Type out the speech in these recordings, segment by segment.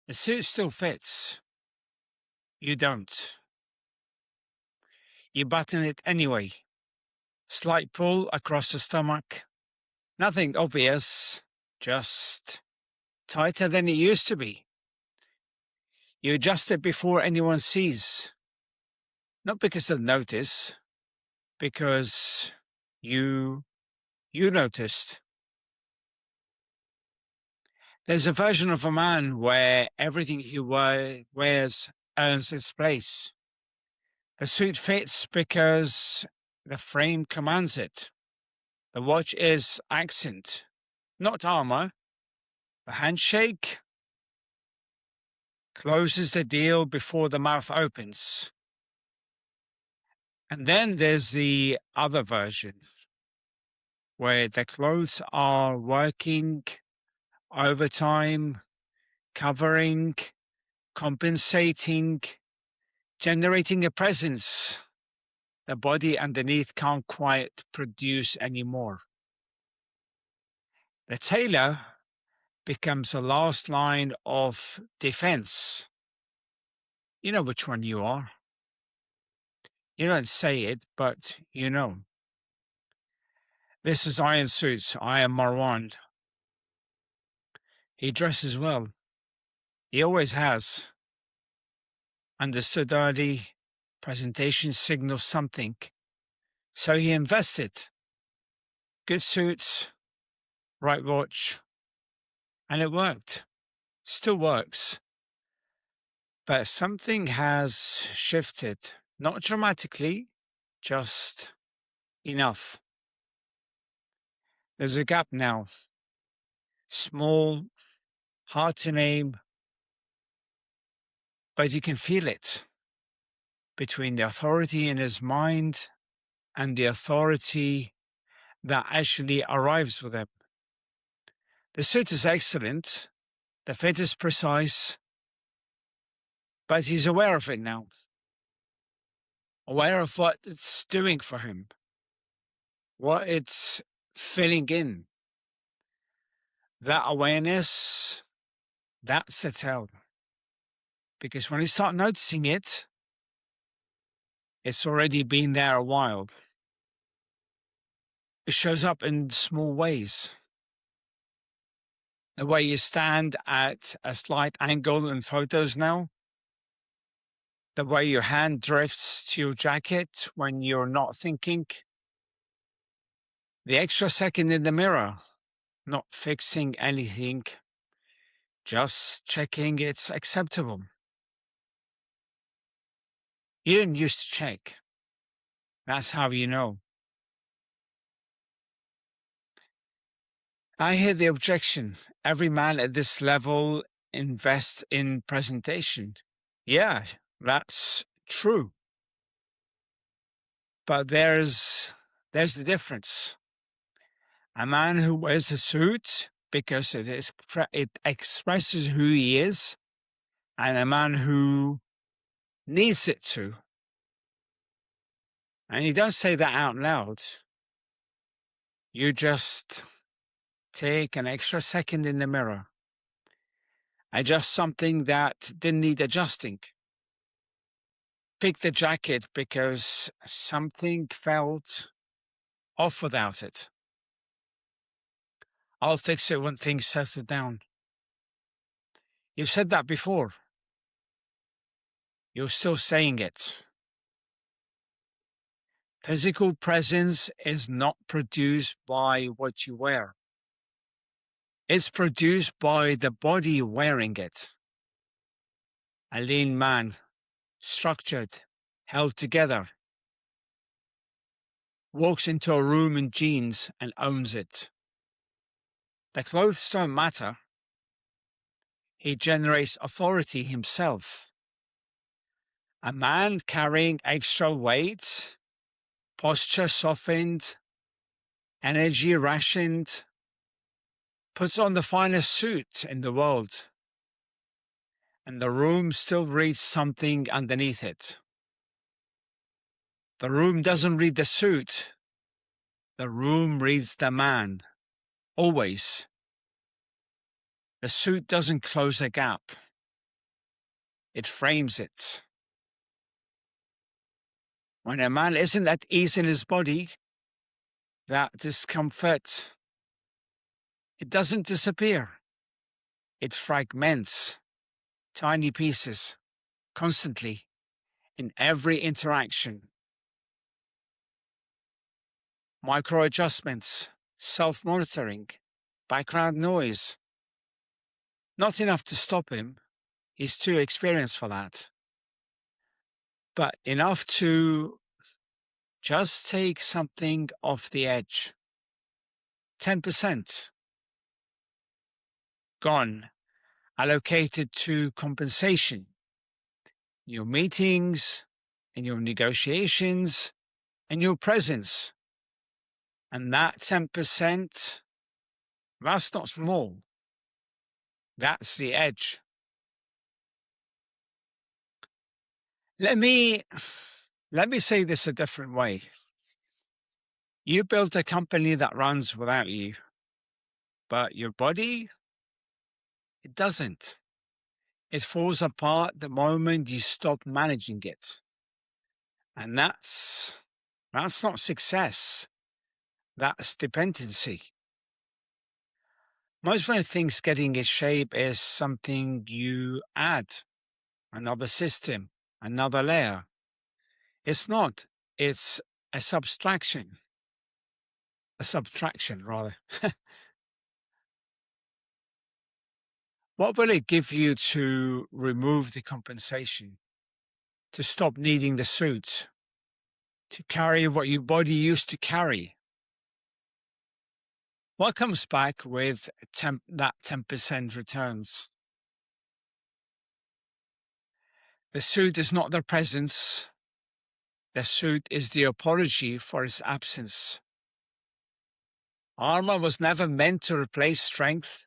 The suit still fits. You don't. You button it anyway. Slight pull across the stomach. Nothing obvious, just tighter than it used to be. You adjust it before anyone sees. Not because they'll notice, because you noticed. There's a version of a man where everything he wears earns its place. The suit fits because the frame commands it. The watch is accent, not armor. The handshake closes the deal before the mouth opens. And then there's the other version where the clothes are working overtime, covering, compensating, generating a presence the body underneath can't quite produce anymore. The tailor becomes a last line of defense. You know which one you are. You don't say it, but you know. This is Iron Suits. I am Marwan. He dresses well. He always has. Understood early, presentation signals something. So he invested. Good suits, right watch, and it worked. Still works. But something has shifted. Not dramatically, just enough. There's a gap now. Small, hard to name, but you can feel it between the authority in his mind and the authority that actually arrives with him. The suit is excellent. The fit is precise, but he's aware of it now. Aware of what it's doing for him, what it's filling in. That awareness, that's the tell. Because when you start noticing it, it's already been there a while. It shows up in small ways. The way you stand at a slight angle in photos now. The way your hand drifts to your jacket when you're not thinking. The extra second in the mirror, not fixing anything, just checking it's acceptable. You didn't used to check. That's how you know. I hear the objection. Every man at this level invests in presentation. Yeah, that's true. But there's the difference. A man who wears a suit because it expresses who he is, and a man who needs it to. And you don't say that out loud. You just take an extra second in the mirror. Adjust something that didn't need adjusting. Pick the jacket because something felt off without it. I'll fix it when things settle down. You've said that before. You're still saying it. Physical presence is not produced by what you wear. It's produced by the body wearing it. A lean man, structured, held together, walks into a room in jeans and owns it. The clothes don't matter. He generates authority himself. A man carrying extra weight, posture softened, energy rationed, puts on the finest suit in the world, and the room still reads something underneath it. The room doesn't read the suit. The room reads the man. Always. The suit doesn't close a gap. it frames it. When a man isn't at ease in his body, that discomfort, it doesn't disappear. It fragments tiny pieces constantly in every interaction. Micro adjustments, self-monitoring, background noise. Not enough to stop him. He's too experienced for that. But enough to just take something off the edge. 10% gone, allocated to compensation. Your meetings and your negotiations and your presence. And that 10%, that's not small. That's the edge. Let me say this a different way. You built a company that runs without you, but your body, it doesn't. It falls apart the moment you stop managing it. And that's not success. That's dependency. Most when things getting in shape is something you add, another system, another layer. It's not. It's a subtraction. A subtraction, rather. What will it give you to remove the compensation, to stop needing the suit, to carry what your body used to carry? What comes back with that 10% returns? The suit is not their presence. The suit is the apology for its absence. Armor was never meant to replace strength.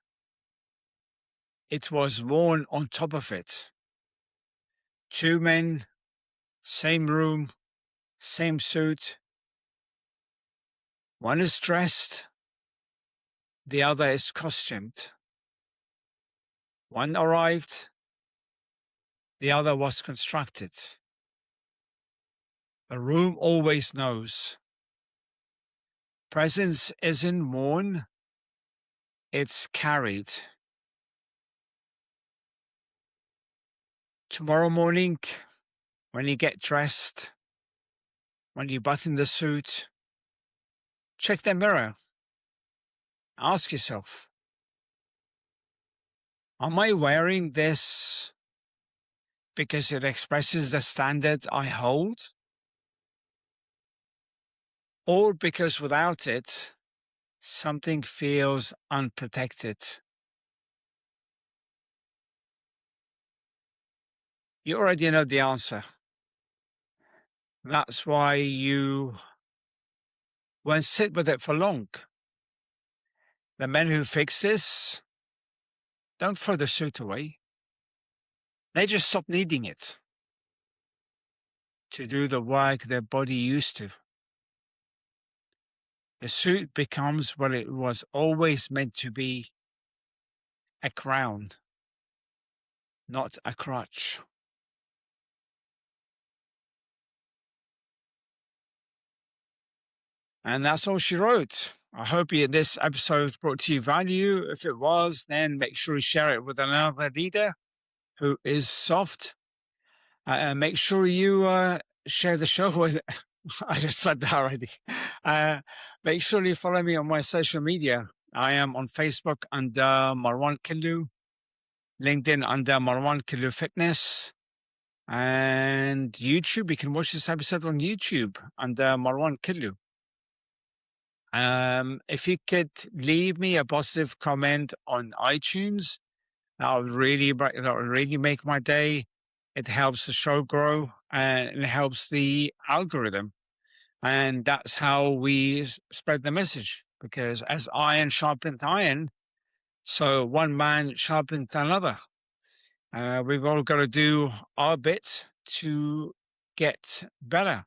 It was worn on top of it. Two men, same room, same suit. One is dressed, the other is costumed. One arrived, the other was constructed. The room always knows. Presence isn't worn, it's carried. Tomorrow morning, when you get dressed, when you button the suit, check the mirror. Ask yourself, am I wearing this because it expresses the standards I hold? Or because without it, something feels unprotected? You already know the answer. That's why you won't sit with it for long. The men who fix this don't throw the suit away. They just stop needing it to do the work their body used to. The suit becomes what it was always meant to be, a crown, not a crutch. And that's all she wrote. I hope this episode brought to you value. If it was, then make sure you share it with another leader who is soft. Make sure you share the show with I just said that already. Make sure you follow me on my social media. I am on Facebook under Marwan Killu, LinkedIn under Marwan Killu Fitness, and YouTube. You can watch this episode on YouTube under Marwan Killu. If you could leave me a positive comment on iTunes, that would really make my day. It helps the show grow and it helps the algorithm. And that's how we spread the message, because as iron sharpens iron, so one man sharpens another. We've all got to do our bit to get better.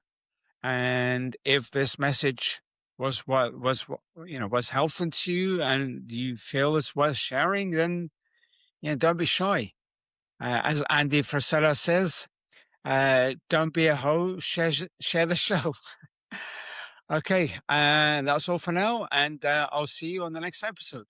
And if this message was helpful to you and you feel it's worth sharing, then don't be shy. As Andy Frisella says, don't be a hoe, share the show. Okay, that's all for now, and I'll see you on the next episode.